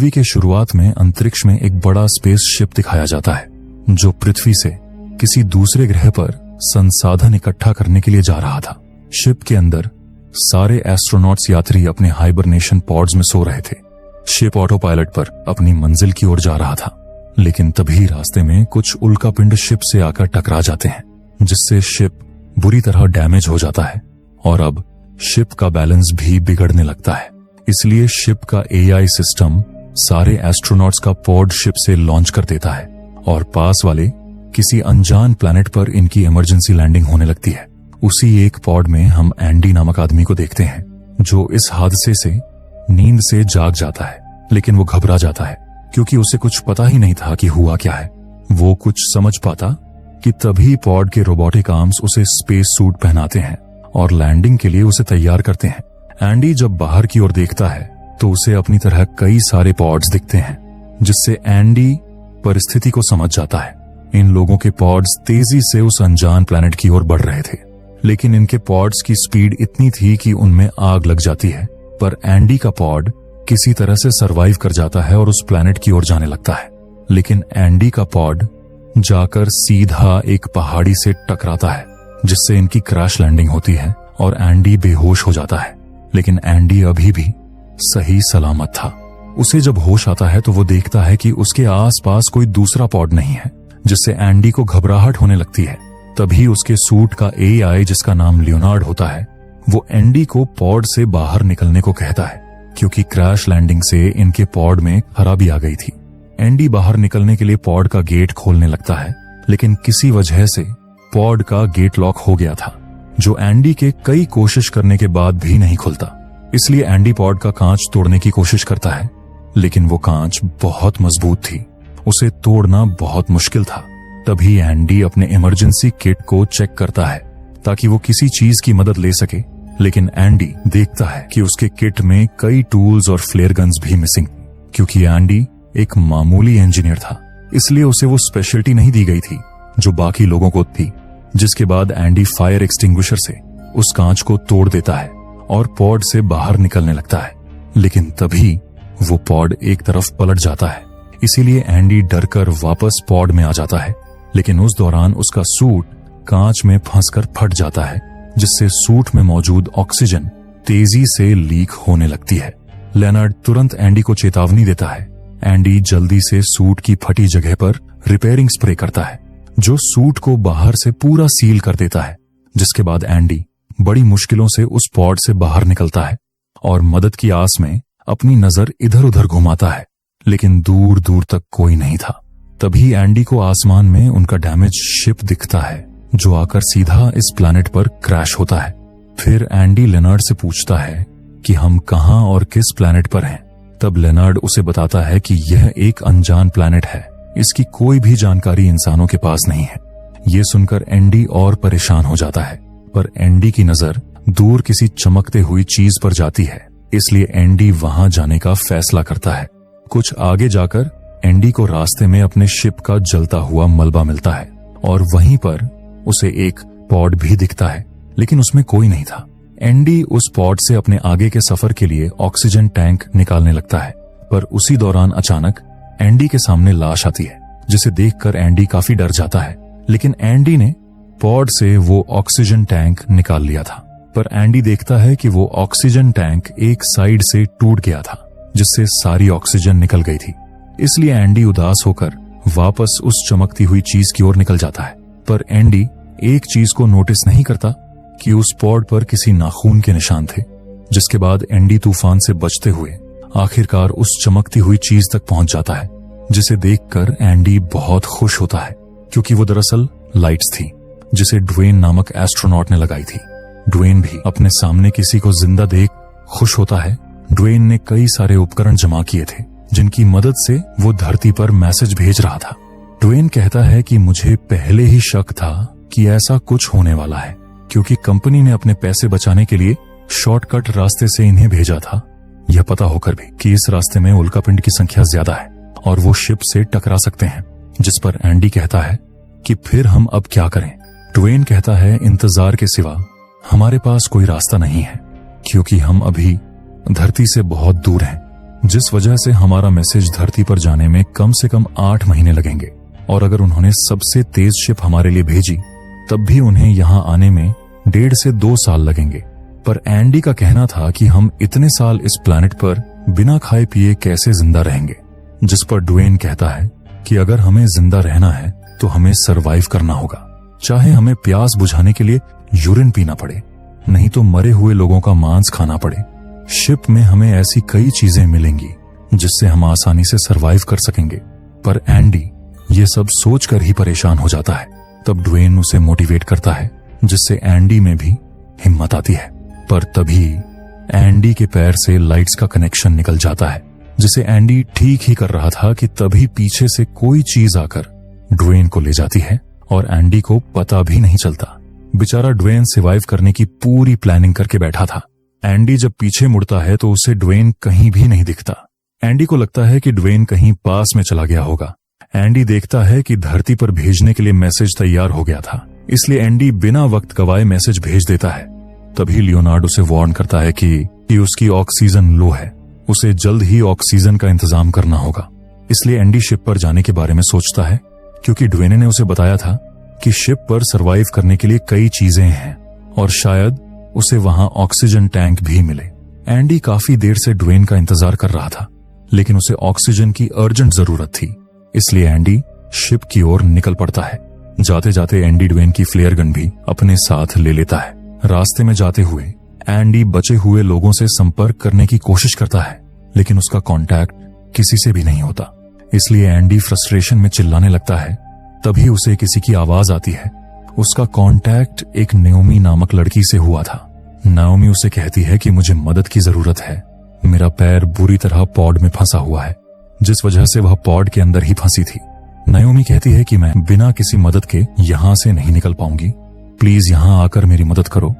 Movie के शुरुआत में अंतरिक्ष में एक बड़ा स्पेसशिप दिखाया जाता है जो पृथ्वी से किसी दूसरे ग्रह पर संसाधन इकट्ठा करने के लिए जा रहा था। शिप के अंदर सारे एस्ट्रोनॉट्स यात्री अपने हाइबरनेशन पॉड्स में सो रहे थे। शिप ऑटो पायलट पर अपनी मंजिल की ओर जा रहा था, लेकिन तभी रास्ते में कुछ उल्कापिंड शिप से आकर टकरा जाते हैं, जिससे शिप बुरी तरह डैमेज हो जाता है और अब शिप का बैलेंस भी बिगड़ने लगता है। इसलिए शिप का एआई सिस्टम सारे एस्ट्रोनॉट्स का पॉड शिप से लॉन्च कर देता है और पास वाले किसी अनजान प्लैनेट पर इनकी इमरजेंसी लैंडिंग होने लगती है। उसी एक पॉड में हम एंडी नामक आदमी को देखते हैं जो इस हादसे से नींद से जाग जाता है, लेकिन वो घबरा जाता है क्योंकि उसे कुछ पता ही नहीं था कि हुआ क्या है। वो कुछ समझ पाता कि तभी पॉड के रोबोटिक आर्म्स उसे स्पेस सूट पहनाते हैं और लैंडिंग के लिए उसे तैयार करते हैं। एंडी जब बाहर की ओर देखता है तो उसे अपनी तरह कई सारे पॉड्स दिखते हैं, जिससे एंडी परिस्थिति को समझ जाता है। इन लोगों के पॉड्स तेजी से उस अनजान प्लैनेट की ओर बढ़ रहे थे, लेकिन इनके पॉड्स की स्पीड इतनी थी कि उनमें आग लग जाती है। पर एंडी का पॉड किसी तरह से सरवाइव कर जाता है और उस प्लैनेट की ओर जाने लगता है, लेकिन एंडी का पॉड जाकर सीधा एक पहाड़ी से टकराता है, जिससे इनकी क्रैश लैंडिंग होती है और एंडी बेहोश हो जाता है। लेकिन एंडी अभी भी सही सलामत था। उसे जब होश आता है तो वो देखता है कि उसके आसपास कोई दूसरा पॉड नहीं है, जिससे एंडी को घबराहट होने लगती है। तभी उसके सूट का एआई, जिसका नाम लियोनार्ड होता है, वो एंडी को पॉड से बाहर निकलने को कहता है, क्योंकि क्रैश लैंडिंग से इनके पॉड में खराबी आ गई थी। एंडी बाहर निकलने के लिए पॉड का गेट खोलने लगता है, लेकिन किसी वजह से पॉड का गेट लॉक हो गया था, जो एंडी के कई कोशिश करने के बाद भी नहीं खुलता। इसलिए एंडी पॉड का कांच तोड़ने की कोशिश करता है, लेकिन वो कांच बहुत मजबूत थी, उसे तोड़ना बहुत मुश्किल था। तभी एंडी अपने इमरजेंसी किट को चेक करता है ताकि वो किसी चीज की मदद ले सके, लेकिन एंडी देखता है कि उसके किट में कई टूल्स और फ्लेयर गन्स भी मिसिंग। क्योंकि एंडी एक मामूली इंजीनियर था, इसलिए उसे वो स्पेशलिटी नहीं दी गई थी जो बाकी लोगों को थी। जिसके बाद एंडी फायर एक्सटिंग्विशर से उस कांच को तोड़ देता है और पॉड से बाहर निकलने लगता है, लेकिन तभी वो पॉड एक तरफ पलट जाता है। इसीलिए एंडी डरकर वापस पॉड में आ जाता है, लेकिन उस दौरान उसका सूट कांच में फंसकर फट जाता है, जिससे सूट में मौजूद ऑक्सीजन तेजी से लीक होने लगती है। लेनर्ड तुरंत एंडी को चेतावनी देता है। एंडी जल्दी से सूट की फटी जगह पर रिपेयरिंग स्प्रे करता है, जो सूट को बाहर से पूरा सील कर देता है। जिसके बाद एंडी बड़ी मुश्किलों से उस पॉड से बाहर निकलता है और मदद की आस में अपनी नजर इधर उधर घुमाता है, लेकिन दूर दूर तक कोई नहीं था। तभी एंडी को आसमान में उनका डैमेज शिप दिखता है, जो आकर सीधा इस प्लैनेट पर क्रैश होता है। फिर एंडी लेनर्ड से पूछता है कि हम कहां और किस प्लैनेट पर हैं। तब लेनर्ड उसे बताता है कि यह एक अनजान प्लैनेट है, इसकी कोई भी जानकारी इंसानों के पास नहीं है। ये सुनकर एंडी और परेशान हो जाता है, पर एंडी की नजर दूर किसी चमकते हुई चीज पर जाती है, इसलिए एंडी वहां जाने का फैसला करता है। कुछ आगे जाकर एंडी को रास्ते में अपने शिप का जलता हुआ मलबा मिलता है और वहीं पर उसे एक पॉड भी दिखता है, लेकिन उसमें कोई नहीं था। एंडी उस पॉड से अपने आगे के सफर के लिए ऑक्सीजन टैंक निकालने लगता है, पर उसी दौरान अचानक एंडी के सामने लाश आती है, जिसे देखकर एंडी काफी डर जाता है। लेकिन एंडी ने पॉड से वो ऑक्सीजन टैंक निकाल लिया था, पर एंडी देखता है कि वो ऑक्सीजन टैंक एक साइड से टूट गया था, जिससे सारी ऑक्सीजन निकल गई थी। इसलिए एंडी उदास होकर वापस उस चमकती हुई चीज की ओर निकल जाता है। पर एंडी एक चीज को नोटिस नहीं करता कि उस पॉड पर किसी नाखून के निशान थे। जिसके बाद एंडी तूफान से बचते हुए आखिरकार उस चमकती हुई चीज तक पहुंच जाता है, जिसे देखकर एंडी बहुत खुश होता है, क्योंकि वो दरअसल लाइट्स थी जिसे ड्वेन नामक एस्ट्रोनॉट ने लगाई थी। ड्वेन भी अपने सामने किसी को जिंदा देख खुश होता है। ड्वेन ने कई सारे उपकरण जमा किए थे, जिनकी मदद से वो धरती पर मैसेज भेज रहा था। ड्वेन कहता है कि मुझे पहले ही शक था कि ऐसा कुछ होने वाला है, क्योंकि कंपनी ने अपने पैसे बचाने के लिए शॉर्टकट रास्ते से इन्हें भेजा था, यह पता होकर भी कि इस रास्ते में उल्कापिंड की संख्या ज्यादा है और वो शिप से टकरा सकते हैं। जिस पर एंडी कहता है कि फिर हम अब क्या करें। ड्वेन कहता है इंतजार के सिवा हमारे पास कोई रास्ता नहीं है, क्योंकि हम अभी धरती से बहुत दूर हैं। जिस वजह से हमारा मैसेज धरती पर जाने में कम से कम 8 महीने लगेंगे। और अगर उन्होंने सबसे तेज शिप हमारे लिए भेजी तब भी उन्हें यहां आने में 1.5 से 2 साल लगेंगे। पर एंडी का कहना था कि हम इतने साल इस प्लैनेट पर बिना खाए पिए कैसे जिंदा रहेंगे, जिस पर ड्वेन कहता है कि अगर हमें जिंदा रहना है तो हमें सरवाइव करना होगा, चाहे हमें प्यास बुझाने के लिए यूरिन पीना पड़े, नहीं तो मरे हुए लोगों का मांस खाना पड़े। शिप में हमें ऐसी कई चीजें मिलेंगी जिससे हम आसानी से सरवाइव कर सकेंगे। पर एंडी ये सब सोचकर ही परेशान हो जाता है। तब ड्वेन उसे मोटिवेट करता है, जिससे एंडी में भी हिम्मत आती है। पर तभी एंडी के पैर से लाइट्स का कनेक्शन निकल जाता है, जिसे एंडी ठीक ही कर रहा था कि तभी पीछे से कोई चीज आकर ड्वेन को ले जाती है और एंडी को पता भी नहीं चलता। बेचारा ड्वेन सर्वाइव करने की पूरी प्लानिंग करके बैठा था। एंडी जब पीछे मुड़ता है तो उसे ड्वेन कहीं भी नहीं दिखता। एंडी को लगता है कि ड्वेन कहीं पास में चला गया होगा। एंडी देखता है कि धरती पर भेजने के लिए मैसेज तैयार हो गया था, इसलिए एंडी बिना वक्त गवाए मैसेज भेज देता है। तभी लियोनार्ड उसे वार्न करता है कि उसकी ऑक्सीजन लो है, उसे जल्द ही ऑक्सीजन का इंतजाम करना होगा। इसलिए एंडी शिप पर जाने के बारे में सोचता है, क्योंकि ड्वेने ने उसे बताया था कि शिप पर सरवाइव करने के लिए कई चीजें हैं और शायद उसे वहां ऑक्सीजन टैंक भी मिले। एंडी काफी देर से ड्वेन का इंतजार कर रहा था, लेकिन उसे ऑक्सीजन की अर्जेंट जरूरत थी, इसलिए एंडी शिप की ओर निकल पड़ता है। जाते जाते एंडी ड्वेन की फ्लेयर गन भी अपने साथ ले लेता है। रास्ते में जाते हुए एंडी बचे हुए लोगों से संपर्क करने की कोशिश करता है, लेकिन उसका कांटेक्ट किसी से भी नहीं होता। इसलिए एंडी फ्रस्ट्रेशन में चिल्लाने लगता है। तभी उसे किसी की आवाज आती है। उसका कांटेक्ट एक नाओमी नामक लड़की से हुआ था। नाओमी उसे कहती है कि मुझे मदद की जरूरत है, मेरा पैर बुरी तरह पॉड में फंसा हुआ है, जिस वजह से वह पॉड के अंदर ही फंसी थी। नाओमी कहती है कि मैं बिना किसी मदद के यहां से नहीं निकल पाऊंगी, प्लीज यहां आकर मेरी मदद करो,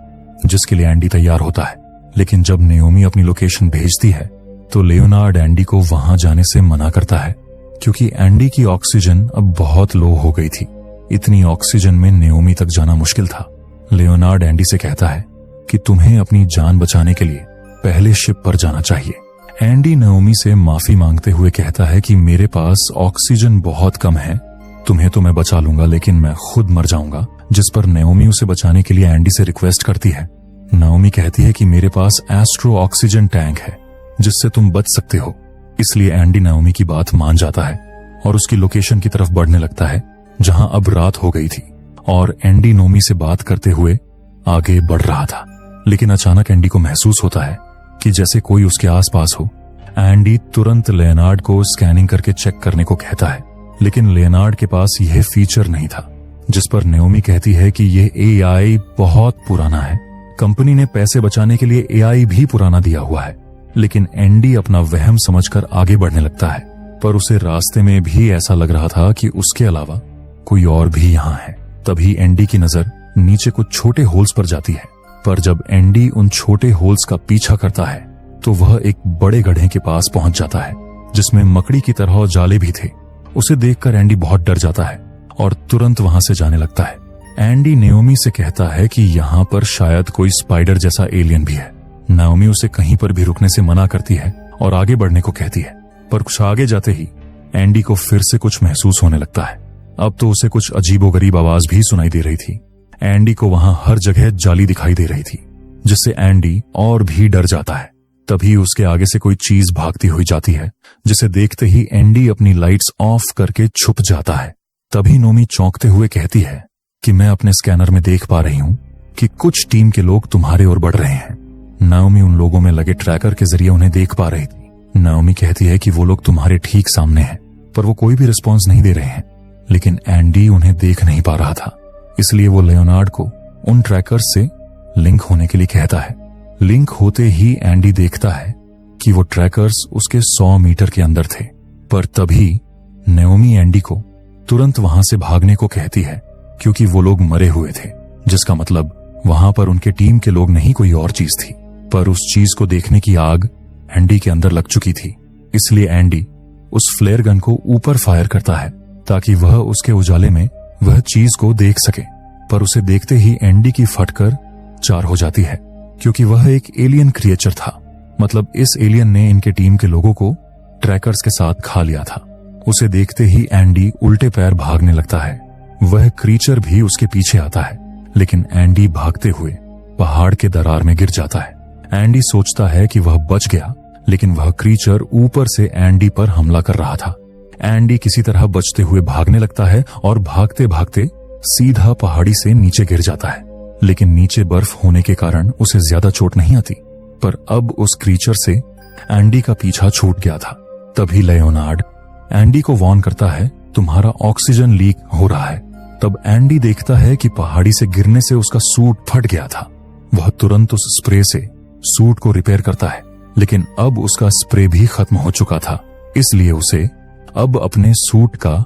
जिसके लिए एंडी तैयार होता है। लेकिन जब नाओमी अपनी लोकेशन भेजती है तो लियोनार्ड एंडी को वहां जाने से मना करता है, क्योंकि एंडी की ऑक्सीजन अब बहुत लो हो गई थी। इतनी ऑक्सीजन में नाओमी तक जाना मुश्किल था। लियोनार्ड एंडी से कहता है कि तुम्हें अपनी जान बचाने के लिए पहले शिप पर जाना चाहिए। एंडी नाओमी से माफी मांगते हुए कहता है कि मेरे पास ऑक्सीजन बहुत कम है, तुम्हें तो मैं बचा लूंगा लेकिन मैं खुद मर जाऊंगा, जिस पर नाओमी उसे बचाने के लिए एंडी से रिक्वेस्ट करती है। नाओमी कहती है कि मेरे पास एस्ट्रो ऑक्सीजन टैंक है जिससे तुम बच सकते हो। इसलिए एंडी नाओमी की बात मान जाता है और उसकी लोकेशन की तरफ बढ़ने लगता है, जहां अब रात हो गई थी। और एंडी नाओमी से बात करते हुए आगे बढ़ रहा था, लेकिन अचानक एंडी को महसूस होता है कि जैसे कोई उसके आसपास हो। एंडी तुरंत लियोनार्ड को स्कैनिंग करके चेक करने को कहता है, लेकिन लियोनार्ड के पास यह फीचर नहीं था, जिस पर नाओमी कहती है कि यह एआई बहुत पुराना है, कंपनी ने पैसे बचाने के लिए एआई भी पुराना दिया हुआ है। लेकिन एंडी अपना वहम समझकर आगे बढ़ने लगता है, पर उसे रास्ते में भी ऐसा लग रहा था कि उसके अलावा कोई और भी यहाँ है। तभी एंडी की नजर नीचे कुछ छोटे होल्स पर जाती है, पर जब एंडी उन छोटे होल्स का पीछा करता है तो वह एक बड़े गड्ढे के पास पहुंच जाता है, जिसमें मकड़ी की तरह जाले भी थे। उसे देखकर एंडी बहुत डर जाता है और तुरंत वहां से जाने लगता है। एंडी नाओमी से कहता है कि यहाँ पर शायद कोई स्पाइडर जैसा एलियन भी है। नाओमी उसे कहीं पर भी रुकने से मना करती है और आगे बढ़ने को कहती है, पर कुछ आगे जाते ही एंडी को फिर से कुछ महसूस होने लगता है। अब तो उसे कुछ अजीबोगरीब आवाज भी सुनाई दे रही थी। एंडी को वहां हर जगह जाली दिखाई दे रही थी, जिससे एंडी और भी डर जाता है। तभी उसके आगे से कोई चीज भागती हुई जाती है, जिसे देखते ही एंडी अपनी लाइट्स ऑफ करके छुप जाता है। तभी नाओमी चौंकते हुए कहती है कि मैं अपने स्कैनर में देख पा रही हूँ कि कुछ टीम के लोग तुम्हारे ओर बढ़ रहे हैं। नाओमी उन लोगों में लगे ट्रैकर के जरिए उन्हें देख पा रही थी। नाओमी कहती है कि वो लोग तुम्हारे ठीक सामने हैं, पर वो कोई भी रिस्पॉन्स नहीं दे रहे हैं। लेकिन एंडी उन्हें देख नहीं पा रहा था, इसलिए वो लियोनार्ड को उन ट्रैकर्स से लिंक होने के लिए कहता है। लिंक होते ही एंडी देखता है कि वो ट्रैकर्स उसके 100 मीटर के अंदर थे। पर तभी नाओमी एंडी को तुरंत वहां से भागने को कहती है, क्योंकि वो लोग मरे हुए थे, जिसका मतलब वहां पर उनके टीम के लोग नहीं कोई और चीज थी। पर उस चीज को देखने की आग एंडी के अंदर लग चुकी थी, इसलिए एंडी उस फ्लेयर गन को ऊपर फायर करता है ताकि वह उसके उजाले में वह चीज को देख सके। पर उसे देखते ही एंडी की फटकर 4 हो जाती है, क्योंकि वह एक एलियन क्रिएचर था। मतलब इस एलियन ने इनके टीम के लोगों को ट्रैकर्स के साथ खा लिया था। उसे देखते ही एंडी उल्टे पैर भागने लगता है। वह क्रीचर भी उसके पीछे आता है, लेकिन एंडी भागते हुए पहाड़ के दरार में गिर जाता है। एंडी सोचता है कि वह बच गया, लेकिन वह क्रीचर ऊपर से एंडी पर हमला कर रहा था। एंडी किसी तरह बचते हुए भागने लगता है और भागते भागते सीधा पहाड़ी से नीचे गिर जाता है। लेकिन नीचे बर्फ होने के कारण उसे ज्यादा चोट नहीं आती, पर अब उस क्रीचर से एंडी का पीछा छूट गया था। तभी लियोनार्ड एंडी को वार्न करता है, तुम्हारा ऑक्सीजन लीक हो रहा है। तब एंडी देखता है कि पहाड़ी से गिरने से उसका सूट फट गया था। वह तुरंत उस स्प्रे से सूट को रिपेयर करता है, लेकिन अब उसका स्प्रे भी खत्म हो चुका था, इसलिए उसे अब अपने सूट का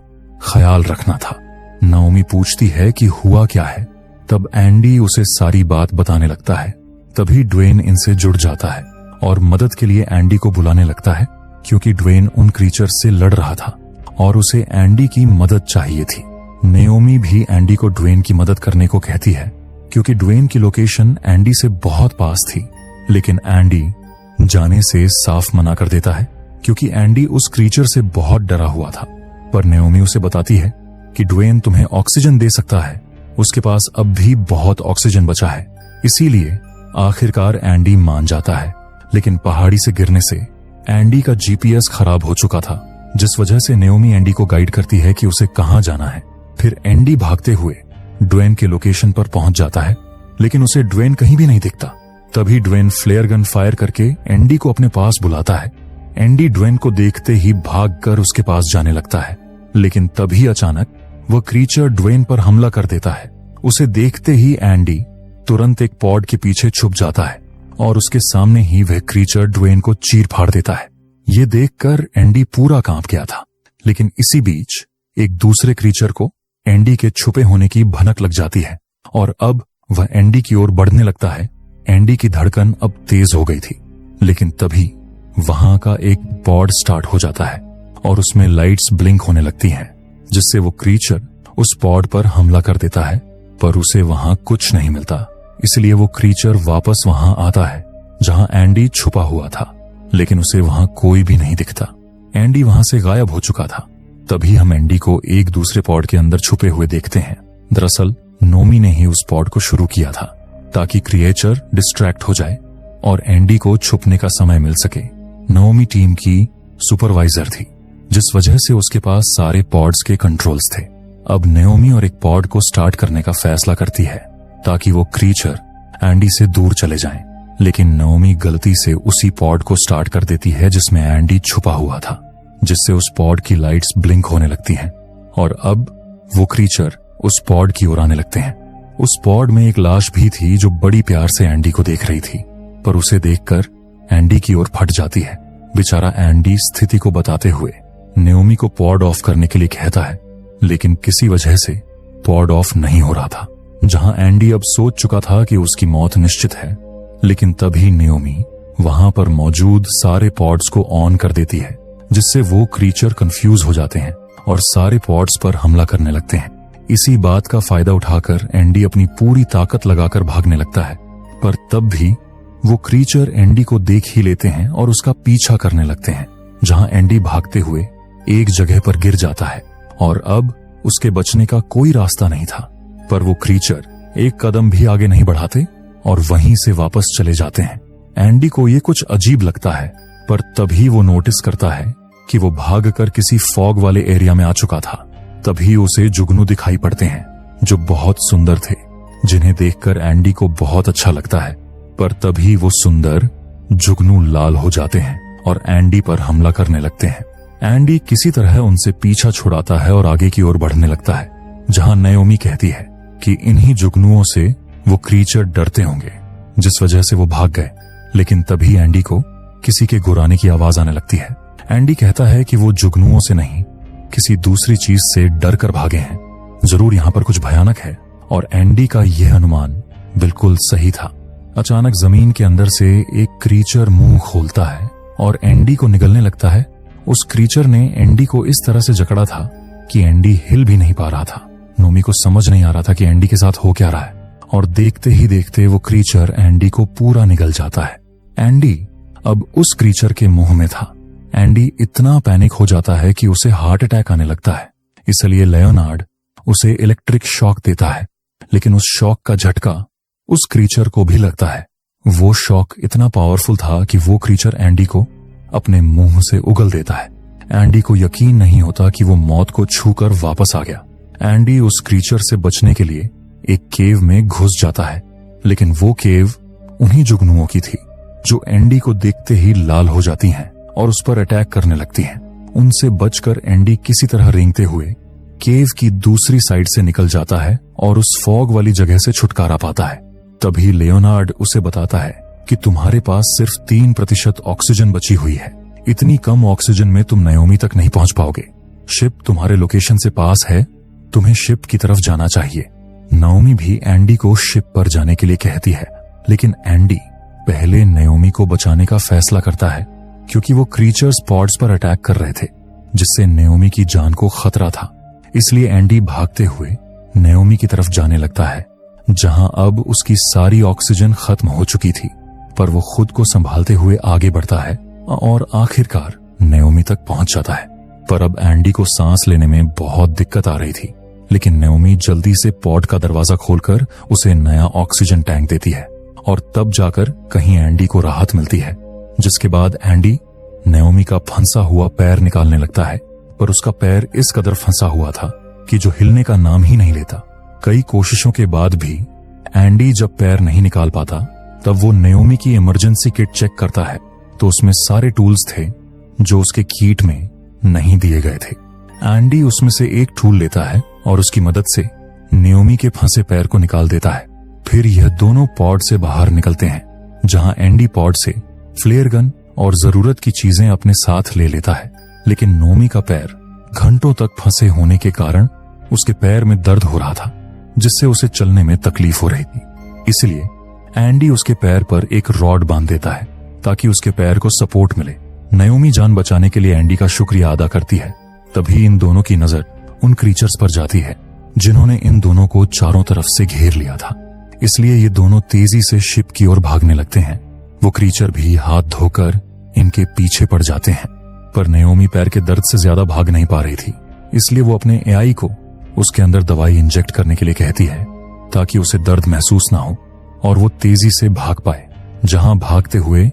ख्याल रखना था। नाओमी पूछती है कि हुआ क्या है। तब एंडी उसे सारी बात बताने लगता है। तभी ड्वेन इनसे जुड़ जाता है और मदद के लिए एंडी को बुलाने लगता है, क्योंकि ड्वेन उन क्रीचर से लड़ रहा था और उसे एंडी की मदद चाहिए थी। नाओमी भी एंडी को ड्वेन की मदद करने को कहती है, क्योंकि ड्वेन की लोकेशन एंडी से बहुत पास थी। लेकिन एंडी जाने से साफ मना कर देता है, क्योंकि एंडी उस क्रीचर से बहुत डरा हुआ था। पर नाओमी उसे बताती है कि ड्वेन तुम्हें ऑक्सीजन दे सकता है, उसके पास अब भी बहुत ऑक्सीजन बचा है। इसीलिए आखिरकार एंडी मान जाता है। लेकिन पहाड़ी से गिरने से एंडी का जीपीएस खराब हो चुका था, जिस वजह से नाओमी एंडी को गाइड करती है कि उसे कहां जाना है। फिर एंडी भागते हुए ड्वेन के लोकेशन पर पहुंच जाता है, लेकिन उसे ड्वेन कहीं भी नहीं दिखता। तभी ड्वेन फ्लेयर गन फायर करके एंडी को अपने पास बुलाता है। एंडी ड्वेन को देखते ही भागकर उसके पास जाने लगता है, लेकिन तभी अचानक वह क्रीचर ड्वेन पर हमला कर देता है। उसे देखते ही एंडी तुरंत एक पॉड के पीछे छुप जाता है और उसके सामने ही वह क्रीचर ड्वेन को चीर फाड़ देता है। ये देखकर एंडी पूरा कांप गया था, लेकिन इसी बीच एक दूसरे क्रीचर को एंडी के छुपे होने की भनक लग जाती है और अब वह एंडी की ओर बढ़ने लगता है। एंडी की धड़कन अब तेज हो गई थी, लेकिन तभी वहां का एक पॉड स्टार्ट हो जाता है और उसमें लाइट्स ब्लिंक होने लगती हैं, जिससे वो क्रीचर उस पॉड पर हमला कर देता है। पर उसे वहां कुछ नहीं मिलता, इसलिए वो क्रीचर वापस वहां आता है जहां एंडी छुपा हुआ था, लेकिन उसे वहां कोई भी नहीं दिखता। एंडी वहां से गायब हो चुका था। तभी हम एंडी को एक दूसरे पॉड के अंदर छुपे हुए देखते हैं। दरअसल नाओमी ने ही उस पॉड को शुरू किया था, ताकि क्रिएचर डिस्ट्रैक्ट हो जाए और एंडी को छुपने का समय मिल सके। नाओमी टीम की सुपरवाइजर थी, जिस वजह से उसके पास सारे पॉड्स के कंट्रोल्स थे। अब नाओमी और एक पॉड को स्टार्ट करने का फैसला करती है, ताकि वो क्रीचर एंडी से दूर चले जाएं। लेकिन नाओमी गलती से उसी पॉड को स्टार्ट कर देती है जिसमें एंडी छुपा हुआ था, जिससे उस पॉड की लाइट्स ब्लिंक होने लगती हैं और अब वो क्रीचर उस पॉड की ओर आने लगते हैं। उस पॉड में एक लाश भी थी जो बड़ी प्यार से एंडी को देख रही थी, पर उसे देखकर एंडी की ओर फट जाती है। बेचारा एंडी स्थिति को बताते हुए नाओमी को पॉड ऑफ करने के लिए कहता है, लेकिन किसी वजह से पॉड ऑफ नहीं हो रहा था। जहां एंडी अब सोच चुका था कि उसकी मौत निश्चित है, लेकिन तभी नाओमी वहां पर मौजूद सारे पॉड्स को ऑन कर देती है, जिससे वो क्रीचर कंफ्यूज हो जाते हैं और सारे पॉड्स पर हमला करने लगते हैं। इसी बात का फायदा उठाकर एंडी अपनी पूरी ताकत लगाकर भागने लगता है, पर तब भी वो क्रीचर एंडी को देख ही लेते हैं और उसका पीछा करने लगते हैं। जहां एंडी भागते हुए एक जगह पर गिर जाता है और अब उसके बचने का कोई रास्ता नहीं था। पर वो क्रीचर एक कदम भी आगे नहीं बढ़ाते और वहीं से वापस चले जाते हैं। एंडी को ये कुछ अजीब लगता है, पर तभी वो नोटिस करता है कि वो भागकर किसी फॉग वाले एरिया में आ चुका था। तभी उसे जुगनू दिखाई पड़ते हैं, जो बहुत सुंदर थे, जिन्हें देखकर एंडी को बहुत अच्छा लगता है। पर तभी वो सुंदर जुगनू लाल हो जाते हैं और एंडी पर हमला करने लगते हैं। एंडी किसी तरह उनसे पीछा छुड़ाता है और आगे की ओर बढ़ने लगता है, जहां नाओमी कहती है कि इन्हीं जुगनुओं से वो क्रीचर डरते होंगे, जिस वजह से वो भाग गए। लेकिन तभी एंडी को किसी के गुर्राने की आवाज आने लगती है। एंडी कहता है कि वो जुगनुओं से नहीं, किसी दूसरी चीज से डर कर भागे हैं। जरूर यहाँ पर कुछ भयानक है, और एंडी का यह अनुमान बिल्कुल सही था। अचानक जमीन के अंदर से एक क्रीचर मुंह खोलता है और एंडी को निगलने लगता है। उस क्रीचर ने एंडी को इस तरह से जकड़ा था कि एंडी हिल भी नहीं पा रहा था। नाओमी को समझ नहीं आ रहा था कि एंडी के साथ हो क्या रहा है, और देखते ही देखते वो क्रीचर एंडी को पूरा निगल जाता है। एंडी अब उस क्रीचर के मुंह में था। एंडी इतना पैनिक हो जाता है कि उसे हार्ट अटैक आने लगता है। इसलिए लियोनार्ड उसे इलेक्ट्रिक शॉक देता है, लेकिन उस शॉक का झटका उस क्रीचर को भी लगता है। वो शॉक इतना पावरफुल था कि वो क्रीचर एंडी को अपने मुंह से उगल देता है। एंडी को यकीन नहीं होता कि वो मौत को छूकर वापस आ गया। एंडी उस क्रीचर से बचने के लिए एक केव में घुस जाता है, लेकिन वो केव उन्हीं जुगनुओं की थी जो एंडी को देखते ही लाल हो जाती हैं और उस पर अटैक करने लगती हैं। उनसे बचकर एंडी किसी तरह रेंगते हुए केव की दूसरी साइड से निकल जाता है और उस फॉग वाली जगह से छुटकारा पाता है। तभी लियोनार्ड उसे बताता है कि तुम्हारे पास सिर्फ 3% ऑक्सीजन बची हुई है। इतनी कम ऑक्सीजन में तुम नाओमी तक नहीं पहुंच पाओगे। शिप तुम्हारे लोकेशन से पास है, तुम्हें शिप की तरफ जाना चाहिए। नाओमी भी एंडी को शिप पर जाने के लिए कहती है, लेकिन एंडी पहले नाओमी को बचाने का फैसला करता है क्योंकि वो क्रीचर्स पॉड्स पर अटैक कर रहे थे, जिससे नाओमी की जान को खतरा था। इसलिए एंडी भागते हुए नाओमी की तरफ जाने लगता है, जहां अब उसकी सारी ऑक्सीजन खत्म हो चुकी थी। पर वो खुद को संभालते हुए आगे बढ़ता है और आखिरकार नाओमी तक पहुंच जाता है। पर अब एंडी को सांस लेने में बहुत दिक्कत आ रही थी, लेकिन नाओमी जल्दी से पॉड का दरवाजा खोलकर उसे नया ऑक्सीजन टैंक देती है और तब जाकर कहीं एंडी को राहत मिलती है। जिसके बाद एंडी नाओमी का फंसा हुआ पैर निकालने लगता है, पर उसका पैर इस कदर फंसा हुआ था कि जो हिलने का नाम ही नहीं लेता। कई कोशिशों के बाद भी एंडी जब पैर नहीं निकाल पाता, तब वो नाओमी की इमरजेंसी किट चेक करता है, तो उसमें सारे टूल्स थे जो उसके किट में नहीं दिए गए थे। एंडी उसमें से एक टूल लेता है और उसकी मदद से नाओमी के फंसे पैर को निकाल देता है। फिर यह दोनों पॉड से बाहर निकलते हैं, जहां एंडी पॉड से फ्लेयर गन और जरूरत की चीजें अपने साथ ले लेता है। लेकिन नाओमी का पैर घंटों तक फंसे होने के कारण उसके पैर में दर्द हो रहा था, जिससे उसे चलने में तकलीफ हो रही थी। इसलिए एंडी उसके पैर पर एक रॉड बांध देता है ताकि उसके पैर को सपोर्ट मिले। नाओमी जान बचाने के लिए एंडी का शुक्रिया अदा करती है। तभी इन दोनों की नजर उन क्रीचर्स पर जाती है जिन्होंने इन दोनों को चारों तरफ से घेर लिया था। इसलिए ये दोनों तेजी से शिप की ओर भागने लगते हैं। वो क्रीचर भी हाथ धोकर इनके पीछे पड़ जाते हैं, पर नाओमी पैर के दर्द से ज्यादा भाग नहीं पा रही थी। इसलिए वो अपने एआई को उसके अंदर दवाई इंजेक्ट करने के लिए कहती है ताकि उसे दर्द महसूस ना हो और वो तेजी से भाग पाए। जहां भागते हुए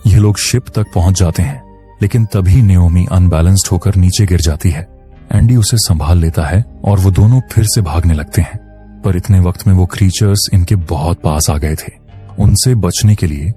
ये लोग शिप तक पहुंच जाते हैं, लेकिन तभी नाओमी अनबैलेंस्ड होकर नीचे गिर जाती है। एंडी उसे संभाल लेता है और वो दोनों फिर से भागने लगते हैं। पर इतने वक्त में वो क्रीचर्स इनके बहुत पास आ गए थे। उनसे बचने के लिए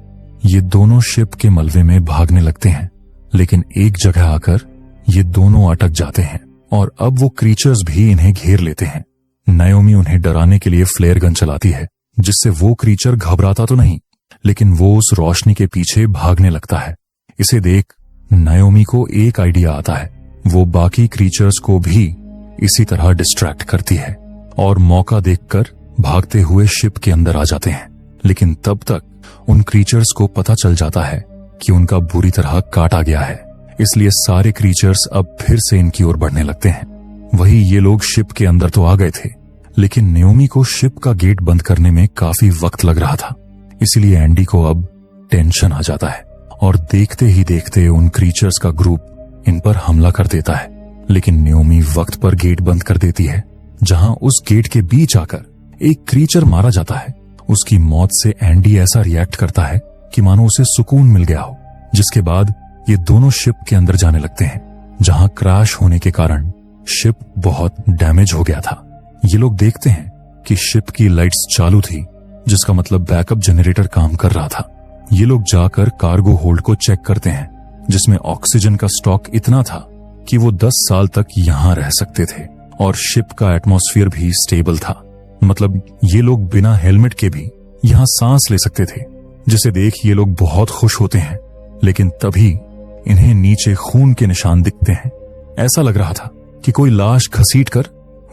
ये दोनों शिप के मलबे में भागने लगते हैं, लेकिन एक जगह आकर ये दोनों अटक जाते हैं और अब वो क्रीचर्स भी इन्हें घेर लेते हैं। नाओमी उन्हें डराने के लिए फ्लेयर गन चलाती है, जिससे वो क्रीचर घबराता तो नहीं, लेकिन वो उस रोशनी के पीछे भागने लगता है। इसे देख नाओमी को एक आइडिया आता है। वो बाकी क्रीचर्स को भी इसी तरह डिस्ट्रैक्ट करती है और मौका देखकर भागते हुए शिप के अंदर आ जाते हैं। लेकिन तब तक उन क्रीचर्स को पता चल जाता है कि उनका बुरी तरह काटा गया है। इसलिए सारे क्रीचर्स अब फिर से इनकी ओर बढ़ने लगते हैं। वही ये लोग शिप के अंदर तो आ गए थे, लेकिन नाओमी को शिप का गेट बंद करने में काफी वक्त लग रहा था। इसलिए एंडी को अब टेंशन आ जाता है और देखते ही देखते उन क्रीचर्स का ग्रुप इन पर हमला कर देता है। लेकिन नाओमी वक्त पर गेट बंद कर देती है, जहां उस गेट के बीच आकर एक क्रीचर मारा जाता है। उसकी मौत से एंडी ऐसा रिएक्ट करता है कि मानो उसे सुकून मिल गया हो। जिसके बाद ये दोनों शिप के अंदर जाने लगते हैं, जहां क्रैश होने के कारण शिप बहुत डैमेज हो गया था। ये लोग देखते हैं कि शिप की लाइट्स चालू थी, जिसका मतलब बैकअप जनरेटर काम कर रहा था। ये लोग जाकर कार्गो होल्ड को चेक करते हैं, जिसमें ऑक्सीजन का स्टॉक इतना था कि वो 10 साल तक यहां रह सकते थे और शिप का एटमॉस्फेयर भी स्टेबल था। मतलब ये लोग बिना हेलमेट के भी यहां सांस ले सकते थे, जिसे देख ये लोग बहुत खुश होते हैं। लेकिन तभी इन्हें नीचे खून के निशान दिखते हैं। ऐसा लग रहा था कि कोई लाश घसीट कर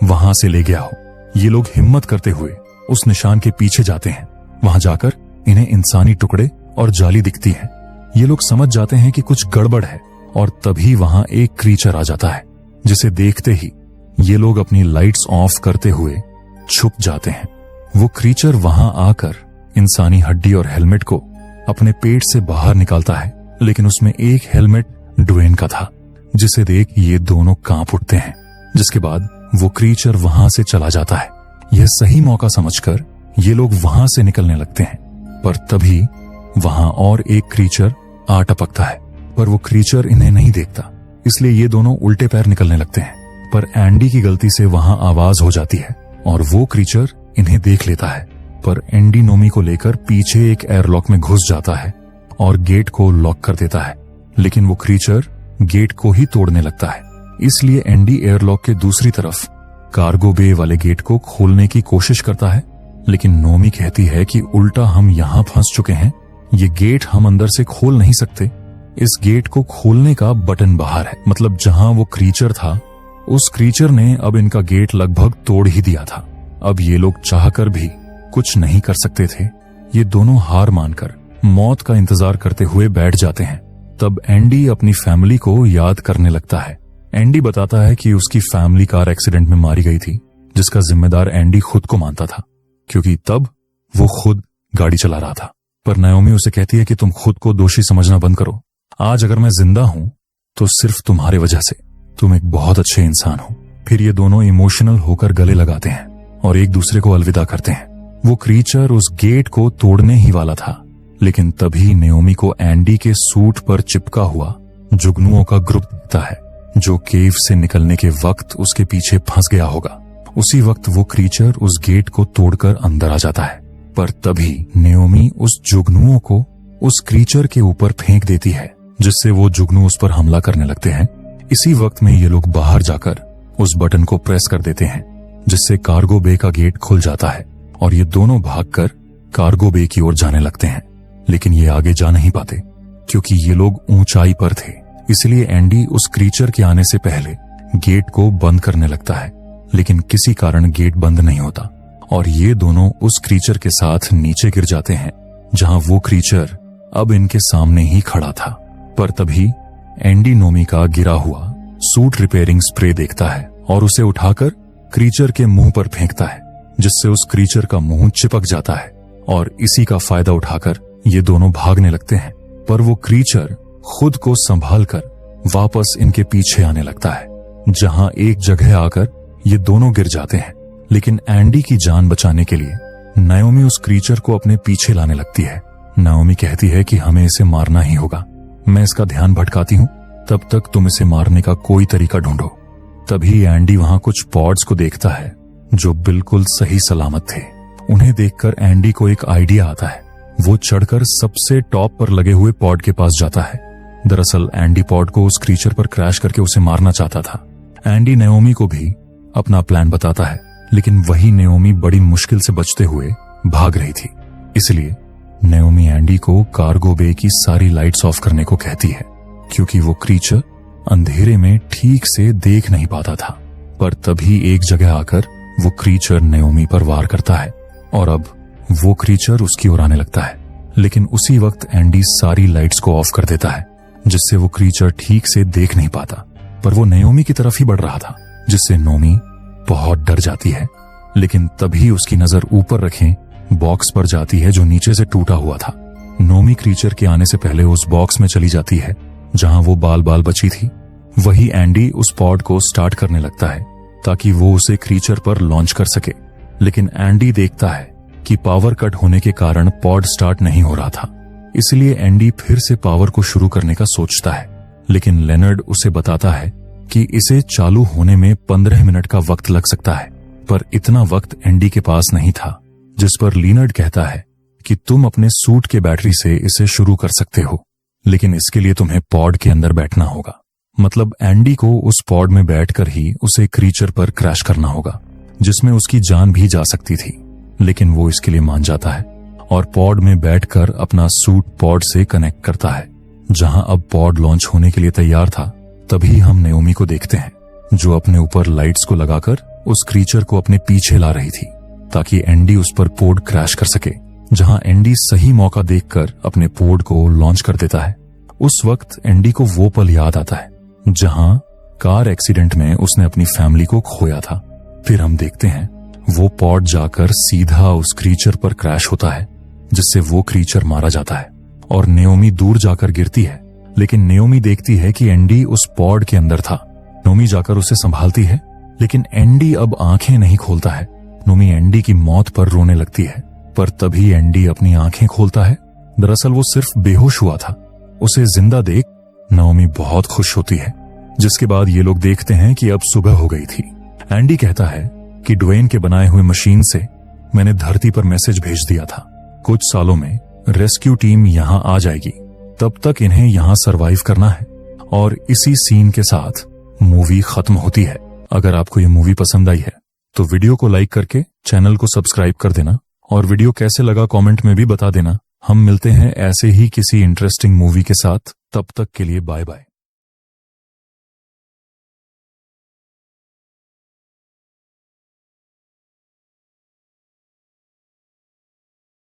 वहां से ले गया हो। ये लोग हिम्मत करते हुए उस निशान के पीछे जाते हैं। वहां जाकर इन्हें इंसानी टुकड़े और जाली दिखती है। ये लोग समझ जाते हैं कि कुछ गड़बड़ है और तभी वहां एक क्रीचर आ जाता है, जिसे देखते ही ये लोग अपनी लाइट्स ऑफ करते हुए छुप जाते हैं। वो क्रीचर वहां आकर इंसानी हड्डी और हेलमेट को अपने पेट से बाहर निकालता है, लेकिन उसमें एक हेलमेट ड्वेन का था, जिसे देख ये दोनों कांप उठते हैं। जिसके बाद वो क्रीचर वहां से चला जाता है। यह सही मौका समझकर ये लोग वहां से निकलने लगते हैं, पर तभी वहां और एक क्रीचर आ टपकता है, पर वो क्रीचर इन्हें नहीं देखता, इसलिए ये दोनों उल्टे पैर निकलने लगते हैं। पर एंडी की गलती से वहां आवाज हो जाती है और वो क्रीचर इन्हें देख लेता है। पर एंडी नोमी को लेकर पीछे एक एयरलॉक में घुस जाता है और गेट को लॉक कर देता है, लेकिन वो क्रीचर गेट को ही तोड़ने लगता है। इसलिए एंडी एयरलॉक के दूसरी तरफ कार्गो बे वाले गेट को खोलने की कोशिश करता है, लेकिन नोमी कहती है कि उल्टा हम यहां फंस चुके हैं, ये गेट हम अंदर से खोल नहीं सकते। इस गेट को खोलने का बटन बाहर है, मतलब जहां वो क्रीचर था उस क्रीचर ने अब इनका गेट लगभग तोड़ ही दिया था। अब ये लोग चाहकर भी कुछ नहीं कर सकते थे। ये दोनों हार मानकर मौत का इंतजार करते हुए बैठ जाते हैं। तब एंडी अपनी फैमिली को याद करने लगता है। एंडी बताता है कि उसकी फैमिली कार एक्सीडेंट में मारी गई थी, जिसका जिम्मेदार एंडी खुद को मानता था, क्योंकि तब वो खुद गाड़ी चला रहा था। पर नाओमी उसे कहती है कि तुम खुद को दोषी समझना बंद करो। आज अगर मैं जिंदा हूं तो सिर्फ तुम्हारे वजह से। तुम एक बहुत अच्छे इंसान हो। फिर ये दोनों इमोशनल होकर गले लगाते हैं और एक दूसरे को अलविदा करते हैं। वो क्रीचर उस गेट को तोड़ने ही वाला था, लेकिन तभी नाओमी को एंडी के सूट पर चिपका हुआ जुगनुओं का ग्रुप दिखता है, जो केव से निकलने के वक्त उसके पीछे फंस गया होगा। उसी वक्त वो क्रीचर उस गेट को तोड़कर अंदर आ जाता है, पर तभी नाओमी उस जुगनुओं को उस क्रीचर के ऊपर फेंक देती है, जिससे वो जुगनू उस पर हमला करने लगते हैं। इसी वक्त में ये लोग बाहर जाकर उस बटन को प्रेस कर देते हैं, जिससे कार्गो बे का गेट खुल जाता है और ये दोनों भागकर कार्गो बे की ओर जाने लगते हैं। लेकिन ये आगे जा नहीं पाते, क्योंकि ये लोग ऊंचाई पर थे। इसलिए एंडी उस क्रीचर के आने से पहले गेट को बंद करने लगता है, लेकिन किसी कारण गेट बंद नहीं होता और ये दोनों उस क्रीचर के साथ नीचे गिर जाते हैं, जहां वो क्रीचर अब इनके सामने ही खड़ा था। पर तभी एंडी नोमी का गिरा हुआ सूट रिपेयरिंग स्प्रे देखता है और उसे उठाकर क्रीचर के मुंह पर फेंकता है, जिससे उस क्रीचर का मुंह चिपक जाता है और इसी का फायदा उठाकर ये दोनों भागने लगते हैं। पर वो क्रीचर खुद को संभालकर वापस इनके पीछे आने लगता है, जहां एक जगह आकर ये दोनों गिर जाते हैं। लेकिन एंडी की जान बचाने के लिए नाओमी उस क्रीचर को अपने पीछे लाने लगती है। नाओमी कहती है कि हमें इसे मारना ही होगा। मैं इसका ध्यान भटकाती हूँ, तब तक तुम इसे मारने का कोई तरीका ढूंढो। तभी एंडी वहां कुछ पॉड्स को देखता है जो बिल्कुल सही सलामत थे। उन्हें देखकर एंडी को एक आइडिया आता है। वो चढ़कर सबसे टॉप पर लगे हुए पॉड के पास जाता है। दरअसल एंडी पॉड को उस क्रीचर पर क्रैश करके उसे मारना चाहता था। एंडी नाओमी को भी अपना प्लान बताता है, लेकिन वही नाओमी बड़ी मुश्किल से बचते हुए भाग रही थी। इसलिए नाओमी एंडी को कार्गो बे की सारी लाइट्स ऑफ करने को कहती है, क्योंकि वो क्रीचर अंधेरे में ठीक से देख नहीं पाता था। पर तभी एक जगह आकर वो क्रीचर नाओमी पर वार करता है और अब वो क्रीचर उसकी ओर आने लगता है। लेकिन उसी वक्त एंडी सारी लाइट्स को ऑफ कर देता है, जिससे वो क्रीचर ठीक से देख नहीं पाता। पर वो नाओमी की तरफ ही बढ़ रहा था, जिससे नाओमी बहुत डर जाती है। लेकिन तभी उसकी नजर ऊपर रखे बॉक्स पर जाती है, जो नीचे से टूटा हुआ था। नाओमी क्रीचर के आने से पहले उस बॉक्स में चली जाती है जहां वो बाल बाल बची थी। वही एंडी उस पॉड को स्टार्ट करने लगता है ताकि वो उसे क्रीचर पर लॉन्च कर सके। लेकिन एंडी देखता है कि पावर कट होने के कारण पॉड स्टार्ट नहीं हो रहा था। इसलिए एंडी फिर से पावर को शुरू करने का सोचता है, लेकिन लेनर्ड उसे बताता है कि इसे चालू होने में 15 मिनट का वक्त लग सकता है। पर इतना वक्त एंडी के पास नहीं था, जिस पर लेनर्ड कहता है कि तुम अपने सूट के बैटरी से इसे शुरू कर सकते हो, लेकिन इसके लिए तुम्हें पॉड के अंदर बैठना होगा। मतलब एंडी को उस पॉड में बैठकर ही उसे क्रीचर पर क्रैश करना होगा, जिसमें उसकी जान भी जा सकती थी। लेकिन वो इसके लिए मान जाता है और पॉड में बैठकर अपना सूट पॉड से कनेक्ट करता है। जहां अब पॉड लॉन्च होने के लिए तैयार था, तभी हम नाओमी को देखते हैं, जो अपने ऊपर लाइट्स को लगाकर उस क्रीचर को अपने पीछे ला रही थी ताकि एंडी उस पर पोड क्रैश कर सके। जहां एंडी सही मौका देखकर अपने पोड को लॉन्च कर देता है। उस वक्त एंडी को वो पल याद आता है जहां कार एक्सीडेंट में उसने अपनी फैमिली को खोया था। फिर हम देखते हैं वो पॉड जाकर सीधा उस क्रीचर पर क्रैश होता है, जिससे वो क्रीचर मारा जाता है और नाओमी दूर जाकर गिरती है लेकिन नेओमी देखती है कि एंडी उस पॉड के अंदर था। नोमी जाकर उसे संभालती है, लेकिन एंडी अब आंखें नहीं खोलता है। नोमी एंडी की मौत पर रोने लगती है, पर तभी एंडी अपनी आंखें खोलता है। दरअसल वो सिर्फ बेहोश हुआ था। उसे जिंदा देख नोमी बहुत खुश होती है, जिसके बाद ये लोग देखते हैं कि अब सुबह हो गई थी। एंडी कहता है कि ड्वेन के बनाए हुए मशीन से मैंने धरती पर मैसेज भेज दिया था। कुछ सालों में रेस्क्यू टीम यहाँ आ जाएगी, तब तक इन्हें यहाँ सरवाइव करना है। और इसी सीन के साथ मूवी खत्म होती है। अगर आपको ये मूवी पसंद आई है तो वीडियो को लाइक करके चैनल को सब्सक्राइब कर देना, और वीडियो कैसे लगा कमेंट में भी बता देना। हम मिलते हैं ऐसे ही किसी इंटरेस्टिंग मूवी के साथ। तब तक के लिए बाय बाय।